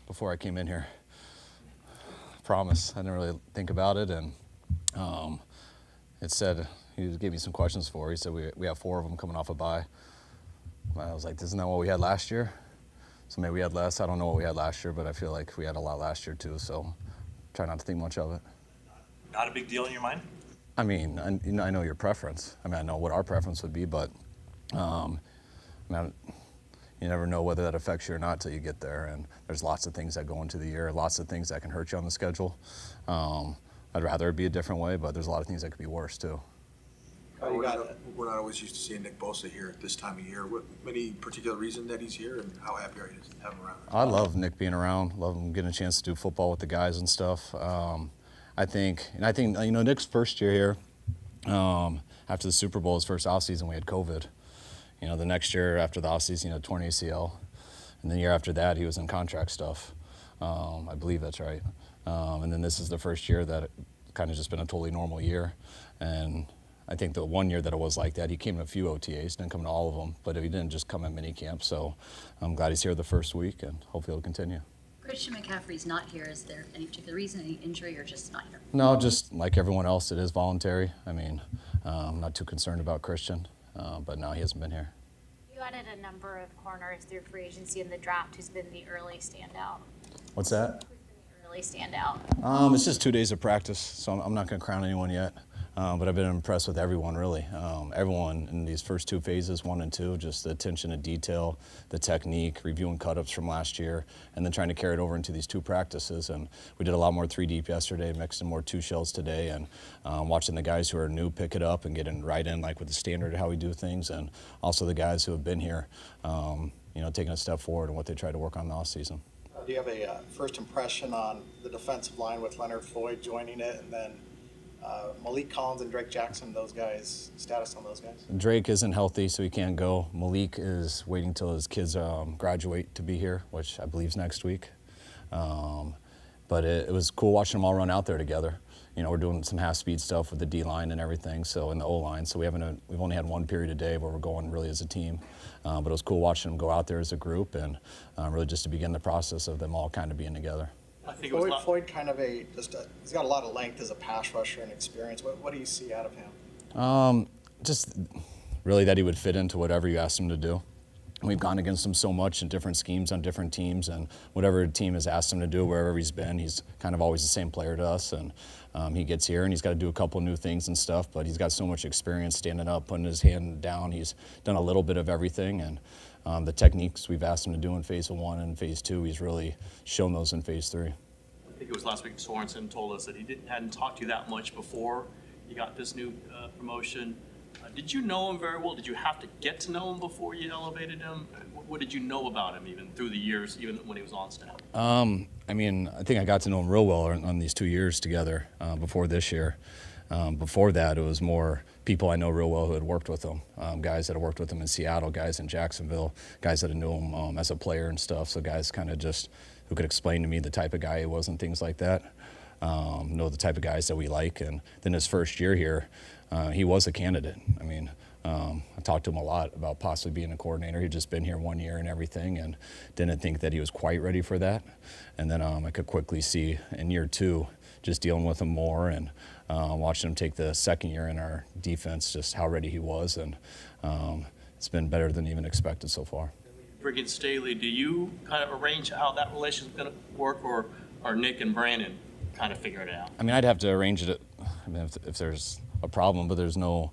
before I came in here. Promise. I didn't really think about it, and it said, he gave me some questions for. He said we have 4 of them coming off a bye. I was like, isn't that what we had last year? So maybe we had less. I don't know what we had last year, but I feel like we had a lot last year too, so try not to think much of it. Not a big deal in your mind? I mean, I know your preference. I mean, I know what our preference would be, but you never know whether that affects you or not till you get there. And there's lots of things that go into the year, lots of things that can hurt you on the schedule. I'd rather it be a different way, but there's a lot of things that could be worse too. We're not always used to seeing Nick Bosa here at this time of year. What, any particular reason that he's here, and how happy are you to have him around? I love Nick being around. Love him getting a chance to do football with the guys and stuff. I think Nick's first year here, after the Super Bowl, his first offseason, we had COVID. The next year after the offseason, he had torn ACL. And the year after that, he was in contract stuff. I believe that's right. And then this is the first year that it kind of just been a totally normal year. And I think the one year that it was like that, he came to a few OTAs, didn't come to all of them, but he didn't just come at mini camp. So I'm glad he's here the first week, and hopefully he'll continue. Christian McCaffrey's not here. Is there any particular reason, any injury, or just not here? No, just like everyone else, it is voluntary. I mean, I'm not too concerned about Christian, but no, he hasn't been here. You added a number of corners through free agency in the draft. Who's been the early standout? What's that? Who's been the early standout? It's just 2 days of practice, so I'm not going to crown anyone yet. But I've been impressed with everyone, really. Everyone in these first 2 phases, 1 and 2, just the attention to detail, the technique, reviewing cut-ups from last year, and then trying to carry it over into these 2 practices. And we did a lot more 3 deep yesterday, mixed in more 2 shells today, and watching the guys who are new pick it up and getting right in, like with the standard of how we do things, and also the guys who have been here, taking a step forward in what they try to work on in the offseason. Do you have a first impression on the defensive line with Leonard Floyd joining it, and then Malik Collins and Drake Jackson, those guys, status on those guys? Drake isn't healthy, so he can't go. Malik is waiting till his kids graduate to be here, which I believe is next week. But it was cool watching them all run out there together. We're doing some half-speed stuff with the D-line and everything, so in the O-line. So we've only had 1 period a day where we're going really as a team. But it was cool watching them go out there as a group and really just to begin the process of them all kind of being together. I think Floyd kind of he's got a lot of length as a pass rusher and experience. What do you see out of him? Just really that he would fit into whatever you asked him to do. We've gone against him so much in different schemes on different teams, and whatever a team has asked him to do, wherever he's been, he's kind of always the same player to us. And he gets here and he's got to do a couple new things and stuff, but he's got so much experience standing up, putting his hand down. He's done a little bit of everything, and the techniques we've asked him to do in phase 1 and phase 2, he's really shown those in phase 3. I think it was last week Sorensen told us that he hadn't talked to you that much before you got this new promotion. Did you know him very well? Did you have to get to know him before you elevated him? What did you know about him even through the years, even when he was on staff? I think I got to know him real well on these 2 years together before this year. Before that, it was more people I know real well who had worked with him, guys that had worked with him in Seattle, guys in Jacksonville, guys that had known him as a player and stuff, so guys kind of just who could explain to me the type of guy he was and things like that, know the type of guys that we like. And then his first year here, he was a candidate. I talked to him a lot about possibly being a coordinator. He'd just been here 1 year and everything and didn't think that he was quite ready for that. And then I could quickly see in year 2, just dealing with him more and watching him take the second year in our defense, just how ready he was. And it's been better than even expected so far. Bring in Staley, do you kind of arrange how that relationship is going to work, or are Nick and Brandon kind of figuring it out? I'd have to arrange it if there's a problem, but there's no,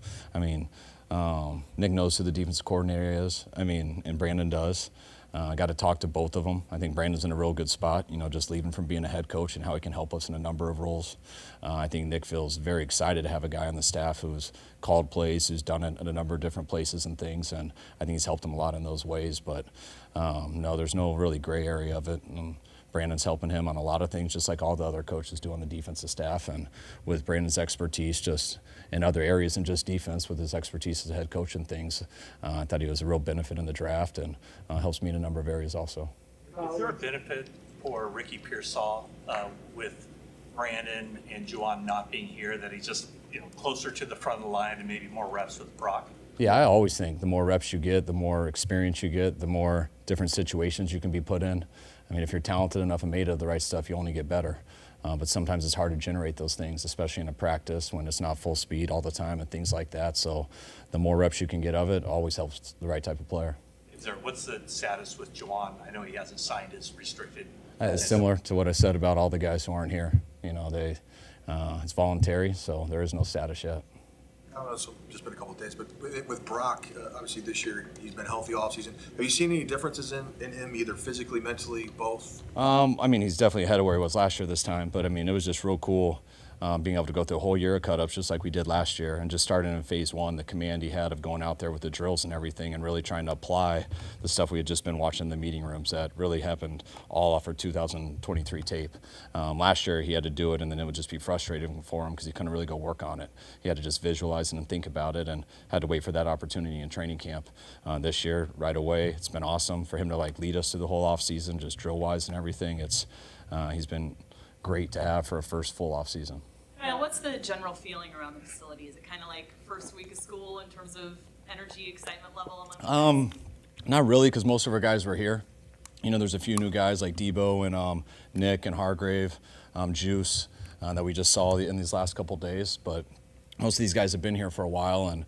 Nick knows who the defensive coordinator is, and Brandon does. I got to talk to both of them. I think Brandon's in a real good spot, just leaving from being a head coach and how he can help us in a number of roles. I think Nick feels very excited to have a guy on the staff who's called plays, who's done it at a number of different places and things, and I think he's helped him a lot in those ways. But no, there's no really gray area of it. Brandon's helping him on a lot of things, just like all the other coaches do on the defensive staff. And with Brandon's expertise just in other areas than just defense, with his expertise as a head coach and things, I thought he was a real benefit in the draft and helps me in a number of areas also. Is there a benefit for Ricky Pearsall with Brandon and Jauan not being here, that he's just closer to the front of the line and maybe more reps with Brock? Yeah, I always think the more reps you get, the more experience you get, the more different situations you can be put in. I mean, if you're talented enough and made of the right stuff, you only get better. But sometimes it's hard to generate those things, especially in a practice when it's not full speed all the time and things like that. So the more reps you can get of it always helps the right type of player. What's the status with Jauan? I know he hasn't signed his restricted. It's similar to what I said about all the guys who aren't here. You know, it's voluntary, so there is no status yet. I don't know, it's just been a couple of days, but with Brock, obviously this year he's been healthy all season. Have you seen any differences in him, either physically, mentally, both? I mean, he's definitely ahead of where he was last year this time, but I mean, it was just real cool being able to go through a whole year of cut-ups just like we did last year, and just starting in phase one, the command he had of going out there with the drills and everything and really trying to apply the stuff we had just been watching in the meeting rooms that really happened all off our 2023 tape. Last year he had to do it, and then it would just be frustrating for him because he couldn't really go work on it. He had to just visualize it and think about it, and had to wait for that opportunity in training camp. This year, right away, it's been awesome for him to like lead us through the whole off season, just drill-wise and everything. He's been great to have for a first full off season. Kyle, what's the general feeling around the facility? Is it kind of like first week of school in terms of energy, excitement level among Not really, because most of our guys were here. You know, there's a few new guys like Debo and Nick and Hargrave, Juice, that we just saw in these last couple days. But most of these guys have been here for a while,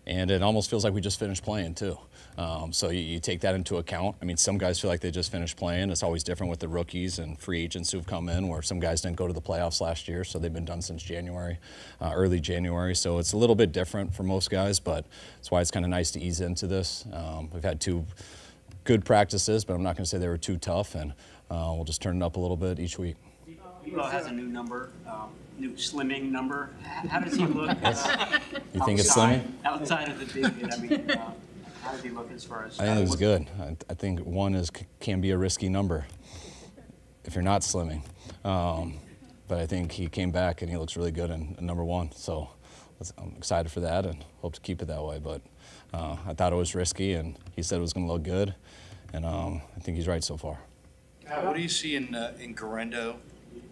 and it almost feels like we just finished playing too. So you take that into account. I mean, some guys feel like they just finished playing. It's always different with the rookies and free agents who've come in, where some guys didn't go to the playoffs last year, so they've been done since January, early January. So it's a little bit different for most guys, but that's why it's kind of nice to ease into this. We've had 2 good practices, but I'm not going to say they were too tough, and we'll just turn it up a little bit each week. Debo has a new number, new slimming number. How does he look? You think it's slimming? Outside of the big, I mean, how does he look as far as? I think it was good. I think 1 can be a risky number if you're not slimming. But I think he came back and he looks really good in number 1. So I'm excited for that and hope to keep it that way. But I thought it was risky, and he said it was going to look good, and I think he's right so far. What do you see in Garendo?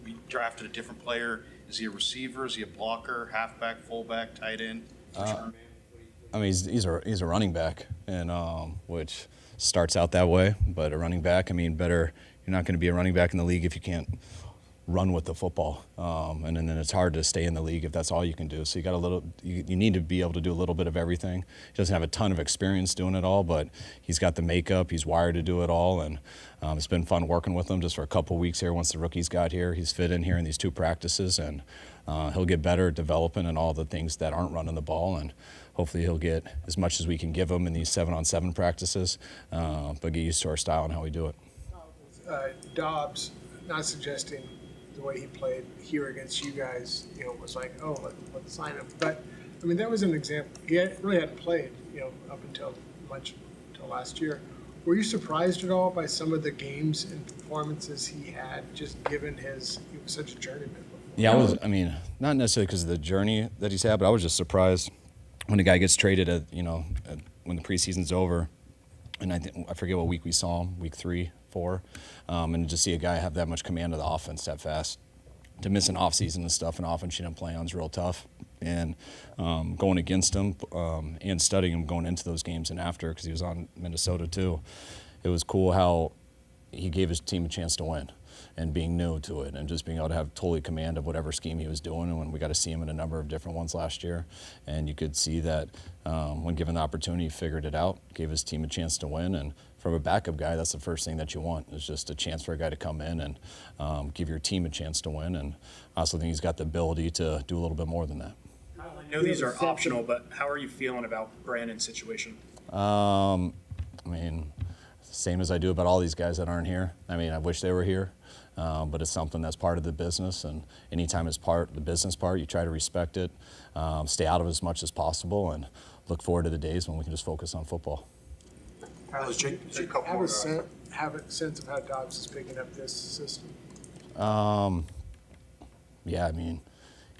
We drafted a different player. Is he a receiver? Is he a blocker, halfback, fullback, tight end? I mean, he's a running back, and which starts out that way. But a running back, I mean, you're not going to be a running back in the league if you can't run with the football, and then it's hard to stay in the league if that's all you can do. So you need to be able to do a little bit of everything. He doesn't have a ton of experience doing it all, but he's got the makeup. He's wired to do it all, and it's been fun working with him just for a couple weeks here. Once the rookies got here, he's fit in here in these 2 practices, and he'll get better at developing and all the things that aren't running the ball, and hopefully he'll get as much as we can give him in these 7-on-7 practices, but get used to our style and how we do it. Dobbs, not suggesting the way he played here against you guys, was like, oh, let's sign him. But, I mean, that was an example. He really hadn't played, up until last year. Were you surprised at all by some of the games and performances he had, just given he was such a journeyman? Yeah, I mean, not necessarily because of the journey that he's had, but I was just surprised when a guy gets traded when the preseason's over, and I forget what week we saw him, week 3, 4, and to see a guy have that much command of the offense that fast, to miss an offseason and stuff, an offense you didn't play on is real tough. And going against him and studying him going into those games and after, because he was on Minnesota too, it was cool how he gave his team a chance to win, and being new to it, and just being able to have totally command of whatever scheme he was doing. And when we got to see him in a number of different ones last year, and you could see that when given the opportunity, he figured it out, gave his team a chance to win. And from a backup guy, that's the first thing that you want, is just a chance for a guy to come in and give your team a chance to win. And I also think he's got the ability to do a little bit more than that. I know these are optional, but how are you feeling about Brandon's situation? I mean, same as I do about all these guys that aren't here. I mean, I wish they were here, but it's something that's part of the business, and anytime it's the business part, you try to respect it, stay out of it as much as possible, and look forward to the days when we can just focus on football. Have a sense of how Dobbs is picking up this system? Yeah, I mean,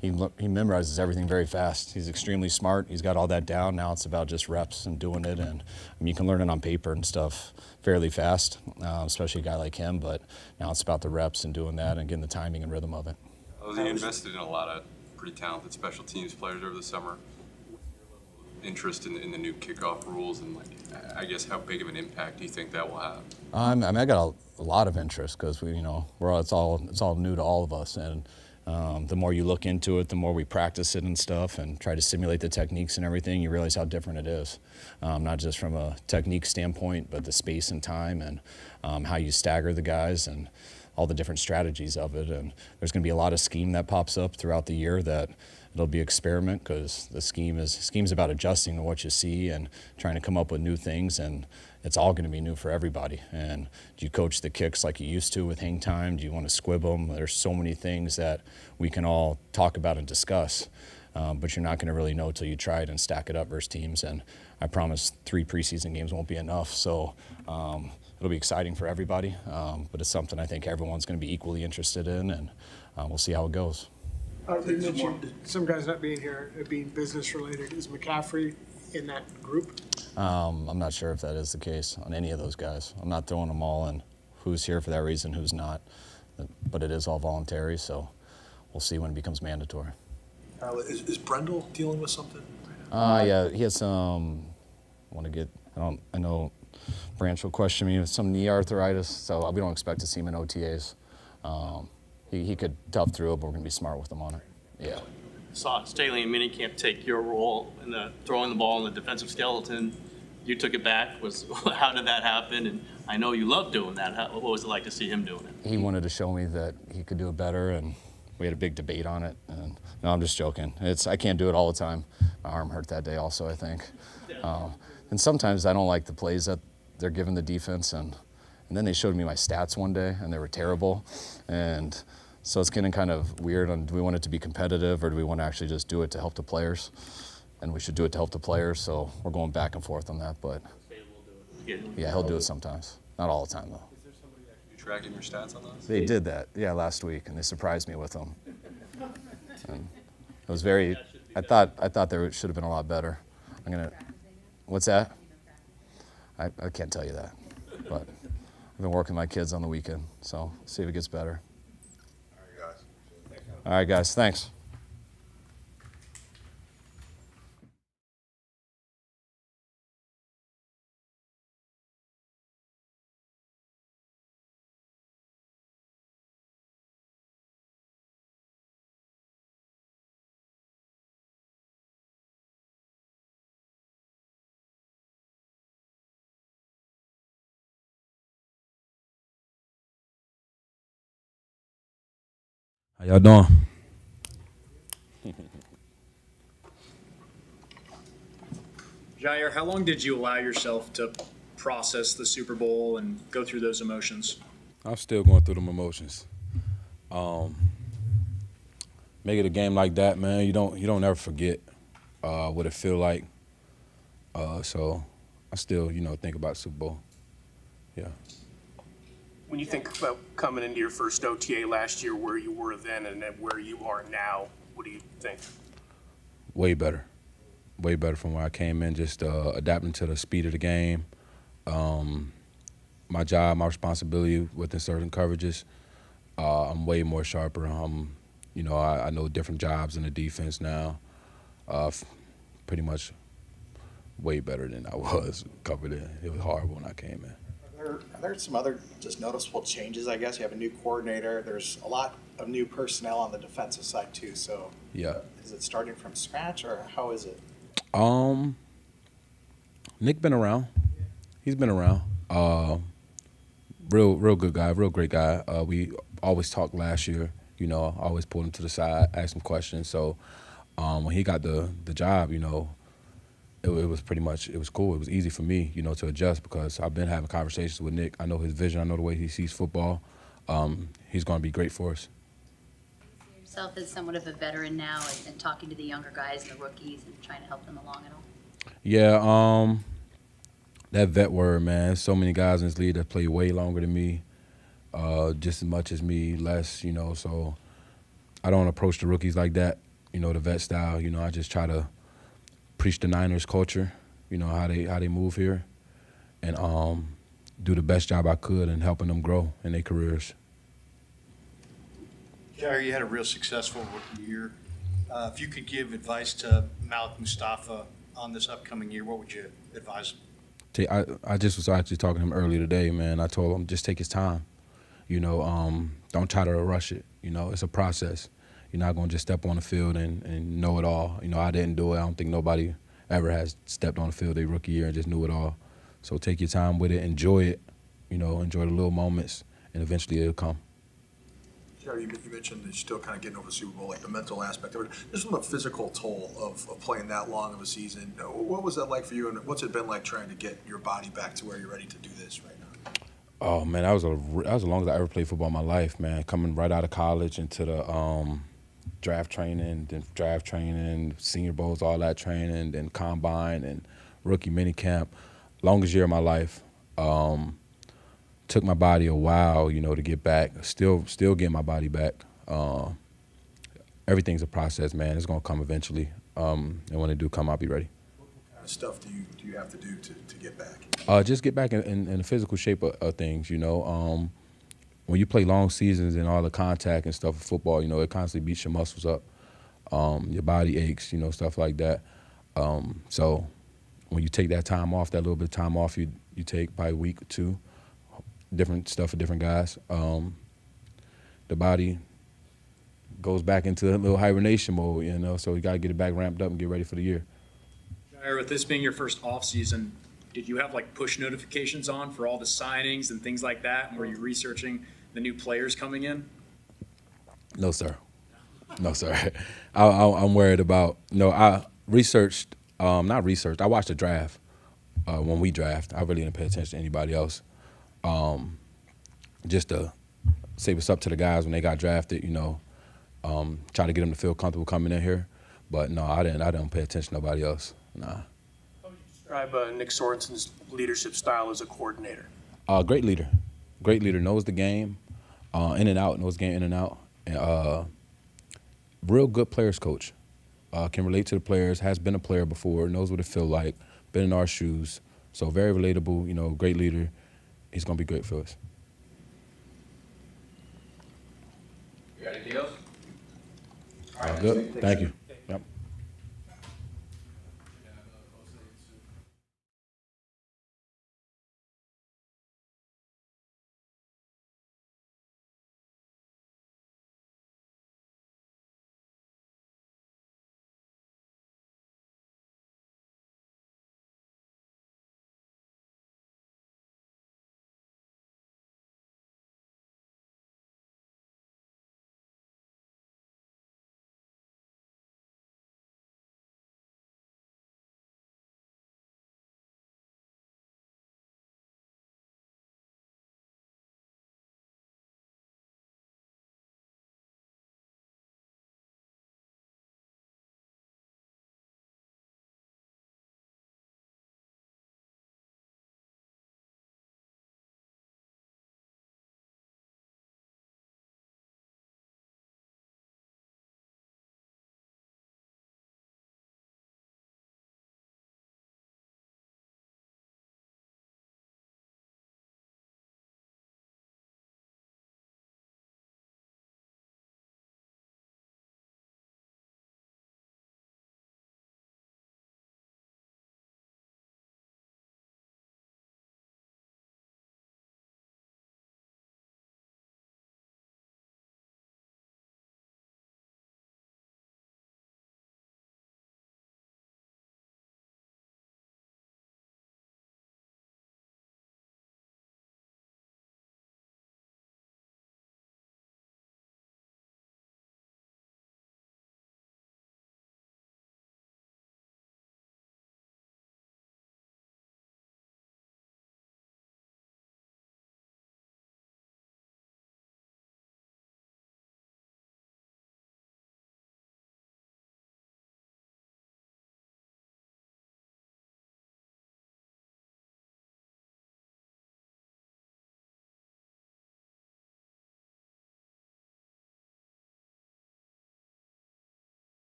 he memorizes everything very fast. He's extremely smart. He's got all that down. Now it's about just reps and doing it. And I mean, you can learn it on paper and stuff fairly fast, especially a guy like him. But now it's about the reps and doing that and getting the timing and rhythm of it. He invested in a lot of pretty talented special teams players over the summer. interest in the new kickoff rules, and like, I guess how big of an impact do you think that will have? I mean, I got a lot of interest because it's all new to all of us, and the more you look into it, the more we practice it and stuff, and try to simulate the techniques and everything. You realize how different it is, not just from a technique standpoint, but the space and time, and how you stagger the guys, and all the different strategies of it. And there's going to be a lot of scheme that pops up throughout the year that it'll be experiment, because the scheme's about adjusting to what you see and trying to come up with new things, and it's all going to be new for everybody. And do you coach the kicks like you used to with hang time? Do you want to squib them? There's so many things that we can all talk about and discuss, but you're not going to really know till you try it and stack it up versus teams. And I promise 3 preseason games won't be enough, so it'll be exciting for everybody, but it's something I think everyone's going to be equally interested in, and we'll see how it goes. You mentioned some guys not being here, being business related. Is McCaffrey in that group? I'm not sure if that is the case on any of those guys. I'm not throwing them all in who's here for that reason, who's not, but it is all voluntary, so we'll see when it becomes mandatory. Is Brendel dealing with something? Yeah, he has some, I know Branch will question me with some knee arthritis, so we don't expect to see him in OTAs. He could tough through it, but we're going to be smart with him on it. Yeah. Saw Staley and minicamp take your role in the throwing the ball in the defensive skeleton. You took it back. How did that happen? And I know you love doing that. What was it like to see him doing it? He wanted to show me that he could do it better, and we had a big debate on it. And no, I'm just joking. I can't do it all the time. My arm hurt that day also, I think. And sometimes I don't like the plays that they're giving the defense, and then they showed me my stats one day, and they were terrible. And so it's getting kind of weird on, do we want it to be competitive, or do we want to actually just do it to help the players? And we should do it to help the players, so we're going back and forth on that. But yeah, he'll do it sometimes. Not all the time, though. Is there somebody actually tracking your stats on those? They did that, yeah, last week, and they surprised me with them. And it was I thought there should have been a lot better. What's that? I can't tell you that, but I've been working my kids on the weekend, so see if it gets better. All right, guys, thanks. How y'all doing? Jair, how long did you allow yourself to process the Super Bowl and go through those emotions? I'm still going through them emotions. Make it a game like that, man. You don't ever forget what it feel like. So I still, think about Super Bowl. Yeah. When you think about coming into your first OTA last year, where you were then and then where you are now, what do you think? Way better. Way better from where I came in, just adapting to the speed of the game. My job, my responsibility within certain coverages, I'm way more sharper. I know different jobs in the defense now. Pretty much way better than I was covered in. It was horrible when I came in. Are there some other just noticeable changes, I guess? You have a new coordinator. There's a lot of new personnel on the defensive side, too. So yeah. Is it starting from scratch, or how is it? Nick been around. He's been around. Real good guy, real great guy. We always talked last year. I always pulled him to the side, asked him questions. So when he got the job, it was pretty much, it was cool. It was easy for me, to adjust, because I've been having conversations with Nick. I know his vision. I know the way he sees football. He's going to be great for us. Yourself as somewhat of a veteran now, and talking to the younger guys and the rookies and trying to help them along at all? Yeah, that vet word, man. There's so many guys in this league that play way longer than me, just as much as me, less, so I don't approach the rookies like that, the vet style. I just try to preach the Niners culture, how they move here, and do the best job I could in helping them grow in their careers. Jair, you had a real successful rookie year. If you could give advice to Malik Mustafa on this upcoming year, what would you advise? I just was actually talking to him earlier today, man. I told him just take his time. Don't try to rush it. It's a process. You're not going to just step on the field and know it all. I didn't do it. I don't think nobody ever has stepped on the field their rookie year and just knew it all. So take your time with it, enjoy it, enjoy the little moments, and eventually it'll come. Jerry, you mentioned that you're still kind of getting over the Super Bowl, like the mental aspect of it. Just from a physical toll of playing that long of a season, what was that like for you, and what's it been like trying to get your body back to where you're ready to do this right now? Oh man, that was the longest I ever played football in my life, man. Coming right out of college into the draft training, Senior Bowls, all that training, then combine and rookie mini camp. Longest year of my life. Took my body a while, to get back. Still getting my body back. Everything's a process, man. It's gonna come eventually. And when it do come, I'll be ready. What kind of stuff do you have to do to get back? Just get back in the physical shape of things, when you play long seasons and all the contact and stuff in football, it constantly beats your muscles up. Your body aches, stuff like that. So when you take that time off, that little bit of time off you take, probably a week or two, different stuff for different guys, the body goes back into a little hibernation mode, so you got to get it back ramped up and get ready for the year. Jair, with this being your first off season, did you have like push notifications on for all the signings and things like that? And were you researching the new players coming in? No, sir. No, sir. I'm worried about, I researched, not researched, I watched the draft when we draft. I really didn't pay attention to anybody else. Just to say what's up to the guys when they got drafted, try to get them to feel comfortable coming in here. But no, I didn't pay attention to nobody else. Nah. How would you describe Nick Sorensen's leadership style as a coordinator? Great leader. Great leader. Knows the game in and out. Knows the game in and out. And, real good players coach. Can relate to the players. Has been a player before. Knows what it feels like. Been in our shoes. So very relatable. Great leader. He's gonna be great for us. You got anything else? All right, good. Thank you.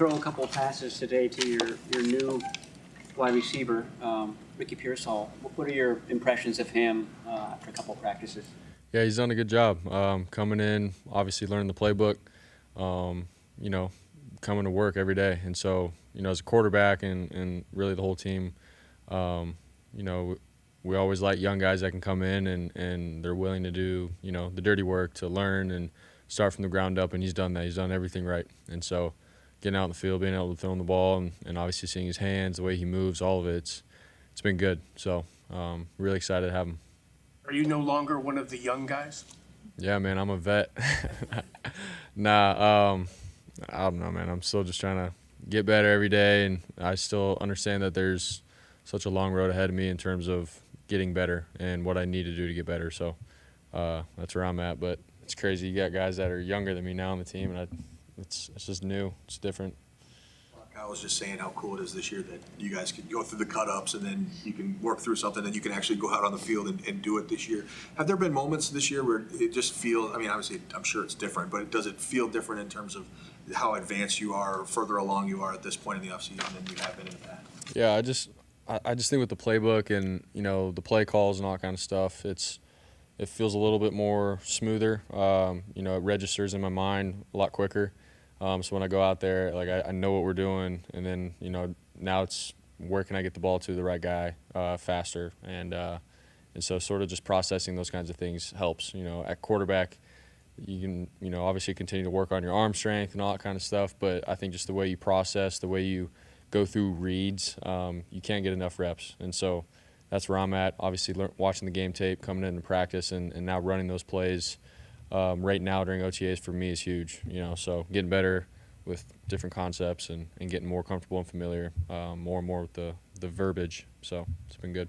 throw a couple passes today to your new wide receiver, Ricky Pearsall. What are your impressions of him after a couple practices? Yeah, he's done a good job coming in, obviously learning the playbook, you know, coming to work every day. And so, you know, as a quarterback and really the whole team, you know, we always like young guys that can come in and they're willing to do, you know, the dirty work to learn and start from the ground up, and he's done that. He's done everything right. And so getting out in the field, being able to throw him the ball and obviously seeing his hands, the way he moves, all of it, it's been good. So really excited to have him. Are you no longer one of the young guys? Yeah, man, I'm a vet. Nah, I don't know, man. I'm still just trying to get better every day, and I still understand that there's such a long road ahead of me in terms of getting better and what I need to do to get better. So that's where I'm at. But it's crazy. You got guys that are younger than me now on the team, and it's just new. It's different. I was just saying how cool it is this year that you guys can go through the cut-ups and then you can work through something and you can actually go out on the field and do it this year. Have there been moments this year where it just feels, I mean, obviously I'm sure it's different, but does it feel different in terms of how advanced you are or further along you are at this point in the offseason than you have been in the past? Yeah, I just think with the playbook and, you know, the play calls and all that kind of stuff, it feels a little bit more smoother. You know, it registers in my mind a lot quicker. So when I go out there, like I know what we're doing, and then, you know, now it's where can I get the ball to the right guy faster, and so sort of just processing those kinds of things helps. You know, at quarterback, you can, you know, obviously continue to work on your arm strength and all that kind of stuff, but I think just the way you process, the way you go through reads, you can't get enough reps, and so that's where I'm at. Obviously, watching the game tape, coming into practice, and now running those plays. Right now during OTAs for me is huge, you know, so getting better with different concepts and getting more comfortable and familiar more and more with the verbiage, so it's been good.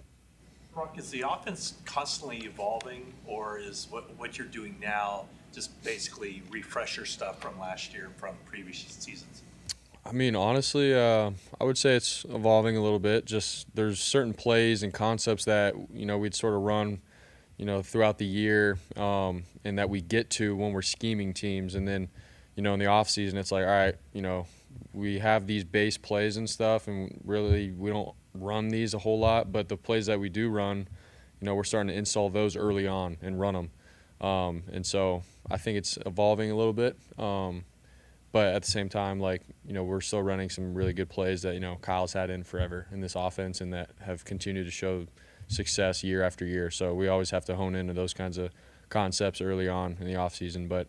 Brock, is the offense constantly evolving, or is what you're doing now just basically refresher stuff from last year, from previous seasons? I mean, honestly, I would say it's evolving a little bit. Just there's certain plays and concepts that, you know, we'd sort of run, you know, throughout the year, and that we get to when we're scheming teams. And then, you know, in the off season, it's like, all right, you know, we have these base plays and stuff, and really we don't run these a whole lot, but the plays that we do run, you know, we're starting to install those early on and run them. And so I think it's evolving a little bit. But at the same time, like, you know, we're still running some really good plays that, you know, Kyle's had in forever in this offense and that have continued to show success year after year. So we always have to hone into those kinds of concepts early on in the offseason. But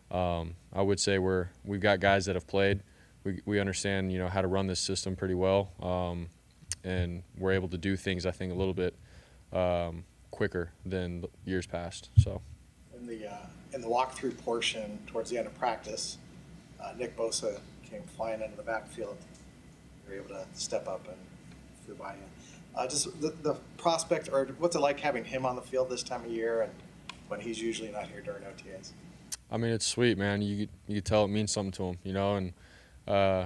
I would say we've got guys that have played. We understand, you know, how to run this system pretty well, and we're able to do things, I think, a little bit quicker than years past. So in the walkthrough portion towards the end of practice, Nick Bosa came flying into the backfield. We were able to step up and flew by him. Just the prospect, or what's it like having him on the field this time of year and when he's usually not here during OTAs? I mean, it's sweet, man. You could tell it means something to him, you know, and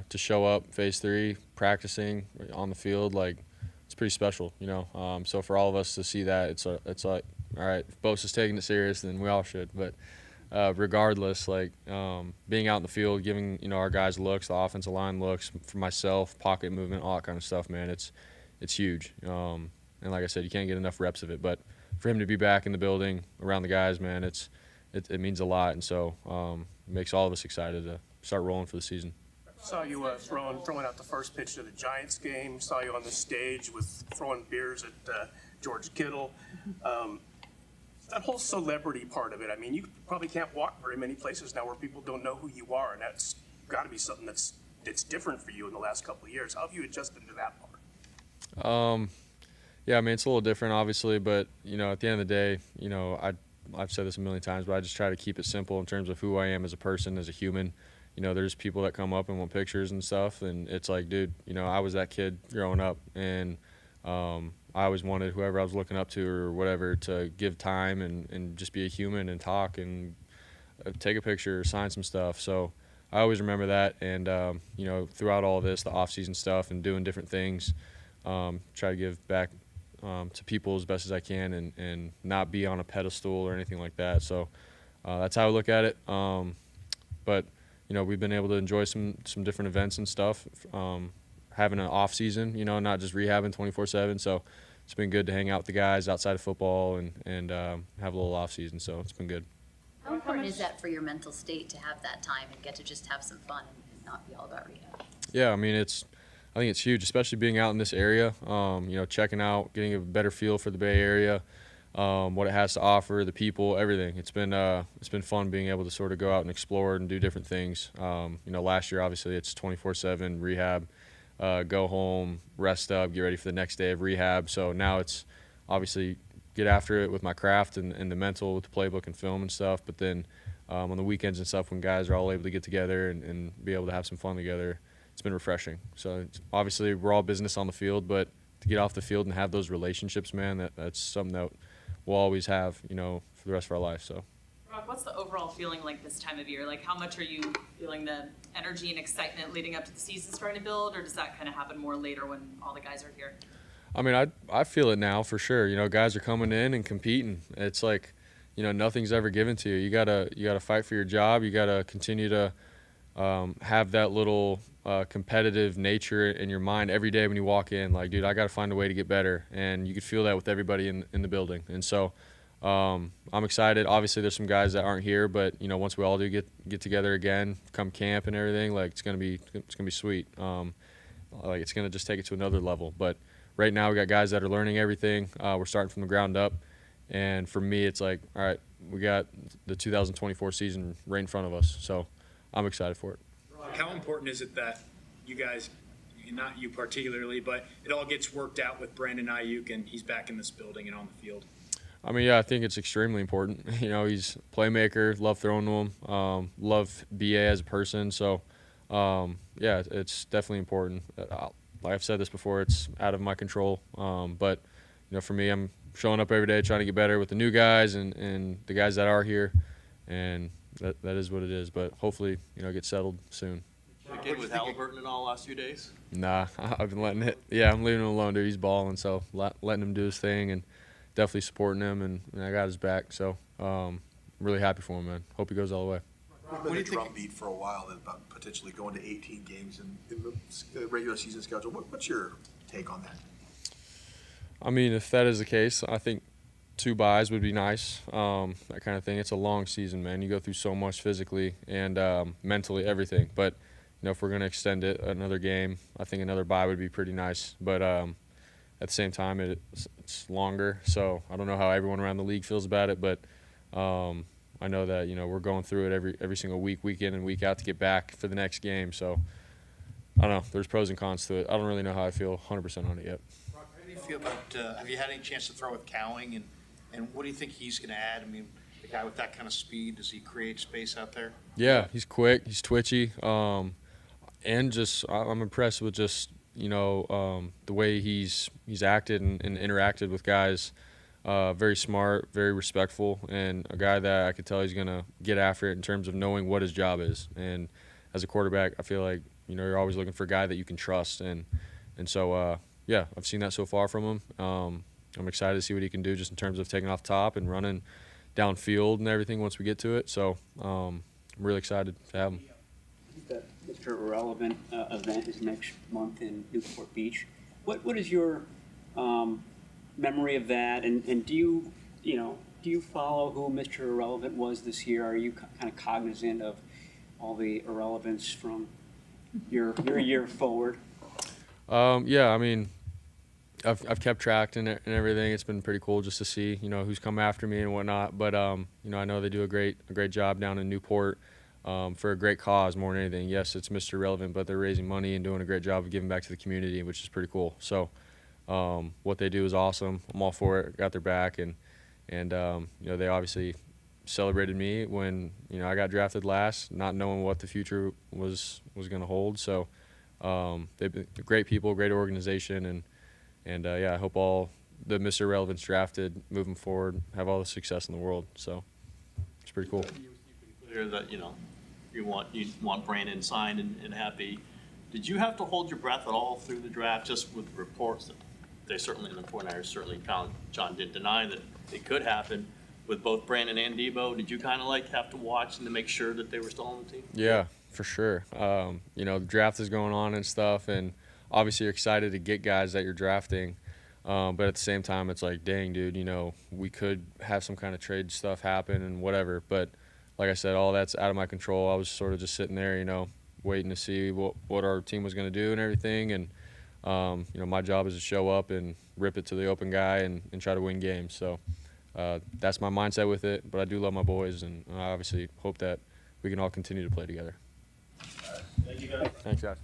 to show up phase 3, practicing on the field, like, it's pretty special, you know. So for all of us to see that, it's like, all right, if Bosa's taking it serious, then we all should. But regardless, like, being out in the field, giving, you know, our guys looks, the offensive line looks, for myself, pocket movement, all that kind of stuff, man, it's huge. And like I said, you can't get enough reps of it. But for him to be back in the building around the guys, man, it means a lot. And so it makes all of us excited to start rolling for the season. Saw you throwing out the first pitch to the Giants game. Saw you on the stage with throwing beers at George Kittle. That whole celebrity part of it, I mean, you probably can't walk very many places now where people don't know who you are, and that's got to be something that's different for you in the last couple of years. How have you adjusted to that part? Yeah, I mean, it's a little different, obviously, but, you know, at the end of the day, you know, I've said this a million times, but I just try to keep it simple in terms of who I am as a person, as a human. You know, there's people that come up and want pictures and stuff, and it's like, dude, you know, I was that kid growing up, and I always wanted whoever I was looking up to or whatever to give time and just be a human and talk and take a picture, sign some stuff. So I always remember that, and you know, throughout all this, the off-season stuff and doing different things, try to give back to people as best as I can and not be on a pedestal or anything like that. So that's how I look at it. But we've been able to enjoy some different events and stuff. Having an off season, not just rehabbing 24/7. So it's been good to hang out with the guys outside of football and have a little off season. So it's been good. How important is that for your mental state to have that time and get to just have some fun and not be all about rehab? Yeah, I mean, I think it's huge, especially being out in this area, checking out, getting a better feel for the Bay Area, what it has to offer, the people, everything. It's been fun being able to sort of go out and explore and do different things. Last year, obviously, it's 24/7 rehab, go home, rest up, get ready for the next day of rehab. So now it's obviously get after it with my craft and the mental with the playbook and film and stuff. But then on the weekends and stuff, when guys are all able to get together and be able to have some fun together, it's been refreshing. So obviously we're all business on the field, but to get off the field and have those relationships, man, that's something that we'll always have, for the rest of our life. So. Brock, what's the overall feeling like this time of year? Like, how much are you feeling the energy and excitement leading up to the season starting to build, or does that kind of happen more later when all the guys are here? I mean, I feel it now for sure. Guys are coming in and competing. It's like, nothing's ever given to you. You gotta fight for your job. You gotta continue to have that little competitive nature in your mind every day when you walk in. Like, dude, I gotta find a way to get better, and you could feel that with everybody in the building. And so I'm excited. Obviously, there's some guys that aren't here, but once we all do get together again, come camp and everything, like it's gonna be sweet. Like it's gonna just take it to another level. But right now, we got guys that are learning everything. We're starting from the ground up. And for me, it's like, all right, we got the 2024 season right in front of us. So I'm excited for it. How important is it that you guys, not you particularly, but it all gets worked out with Brandon Ayuk and he's back in this building and on the field? I mean, yeah, I think it's extremely important. He's a playmaker, love throwing to him, love BA as a person. So, yeah, it's definitely important. Like I've said this before, it's out of my control. But, for me, I'm showing up every day trying to get better with the new guys and the guys that are here. And that is what it is. But hopefully, get settled soon. Again with Halliburton and all last few days? Nah, I've been letting it. Yeah, I'm leaving him alone, dude. He's balling. So letting him do his thing and definitely supporting him. And I got his back. So I'm really happy for him, man. Hope he goes all the way. We've been a drumbeat for a while about potentially going to 18 games in the regular season schedule. What's your take on that? I mean, if that is the case, I think 2 byes would be nice, that kind of thing. It's a long season, man. You go through so much physically and mentally, everything. But, if we're going to extend it another game, I think another bye would be pretty nice. But at the same time, it's longer. So I don't know how everyone around the league feels about it, but I know that, we're going through it every single week in and week out to get back for the next game. So I don't know. There's pros and cons to it. I don't really know how I feel 100% on it yet. How do you feel about, have you had any chance to throw with Cowing, and what do you think he's going to add? I mean, the guy with that kind of speed, does he create space out there? Yeah, he's quick, he's twitchy, and just I'm impressed with just, the way he's acted and interacted with guys. Very smart, very respectful, and a guy that I could tell he's going to get after it in terms of knowing what his job is. And as a quarterback, I feel like, you're always looking for a guy that you can trust. And so, yeah, I've seen that so far from him. I'm excited to see what he can do just in terms of taking off top and running downfield and everything once we get to it. So I'm really excited to have him. The Mr. Irrelevant event is next month in Newport Beach. What is your memory of that? And do you follow who Mr. Irrelevant was this year? Are you kind of cognizant of all the irrelevance from your year forward? Yeah, I mean, I've kept track and everything. It's been pretty cool just to see, who's come after me and whatnot. But I know they do a great job down in Newport for a great cause more than anything. Yes, it's Mr. Irrelevant, but they're raising money and doing a great job of giving back to the community, which is pretty cool. So what they do is awesome. I'm all for it. Got their back, and they obviously celebrated me when I got drafted last, not knowing what the future was going to hold. So they've been great people, great organization, and yeah, I hope all the Mr. Irrelevants drafted moving forward have all the success in the world. So it's pretty cool. Clear that you want Brandon signed and happy. Did you have to hold your breath at all through the draft, just with the reports that they certainly, and the 49ers certainly, John didn't deny that it could happen with both Brandon and Debo? Did you kind of have to watch and to make sure that they were still on the team? Yeah, for sure. You know, the draft is going on and stuff, and obviously you're excited to get guys that you're drafting. But at the same time, it's like, dang, dude, you know, we could have some kind of trade stuff happen and whatever. But like I said, all that's out of my control. I was sort of just sitting there, you know, waiting to see what our team was going to do and everything. And, you know, my job is to show up and rip it to the open guy and try to win games. So that's my mindset with it. But I do love my boys, and I obviously hope that we can all continue to play together. Thank you, guys. Thanks, guys.